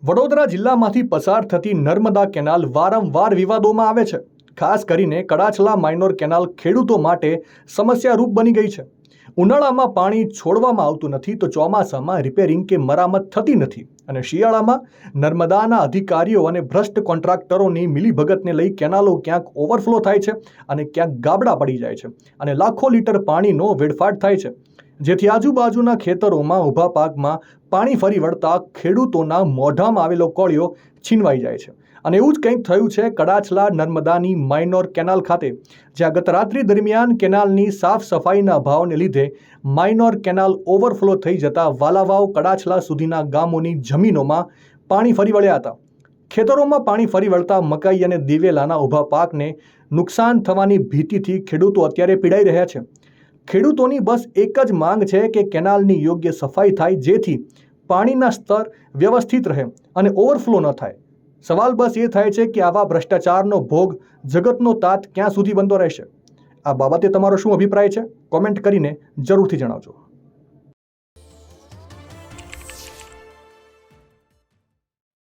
વડોદરા જિલ્લામાંથી પસાર થતી નર્મદા કેનાલ વારંવાર વિવાદોમાં આવે છે. ખાસ કરીને કડાછલા માઇનોર કેનાલ ખેડૂતો માટે સમસ્યારૂપ બની ગઈ છે. ઉનાળામાં પાણી છોડવામાં આવતું નથી તો ચોમાસામાં રિપેરિંગ કે મરામત થતી નથી અને શિયાળામાં નર્મદાના અધિકારીઓ અને ભ્રષ્ટ કોન્ટ્રાક્ટરોની મિલીભગતને લઈ કેનાલો ક્યાંક ઓવરફ્લો થાય છે અને ક્યાંક ગાબડા પડી જાય છે અને લાખો લીટર પાણીનો વેડફાટ થાય છે, જેથી આજુબાજુના ખેતરોમાં ઊભા પાકમાં પાણી ફરી વળતા ખેડૂતોના મોઢામાં આવેલો કોળિયો છીનવાઈ જાય છે. અને એવું જ કંઈક થયું છે કડાછલા નર્મદાની માઇનોર કેનાલ ખાતે, જ્યાં ગત રાત્રિ દરમિયાન કેનાલની સાફ સફાઈના અભાવને લીધે માઇનોર કેનાલ ઓવરફ્લો થઈ જતા વાલાવાવ કડાછલા સુધીના ગામોની જમીનોમાં પાણી ફરી વળ્યા હતા. ખેતરોમાં પાણી ફરી વળતા મકાઈ અને દિવેલાના ઊભા પાકને નુકસાન થવાની ભીતિથી ખેડૂતો અત્યારે પીડાઈ રહ્યા છે. ખેડૂતોની બસ એક જ માંગ છે કે કેનાલની યોગ્ય સફાઈ થાય, જેથી પાણીના સ્તર વ્યવસ્થિત રહે અને ઓવરફ્લો ન થાય. સવાલ બસ એ થાય છે કે આવા ભ્રષ્ટાચારનો ભોગ જગતનો તાત ક્યાં સુધી બનતો રહેશે? આ બાબતે તમારો શું અભિપ્રાય છે? કોમેન્ટ કરીને જરૂરથી જણાવજો.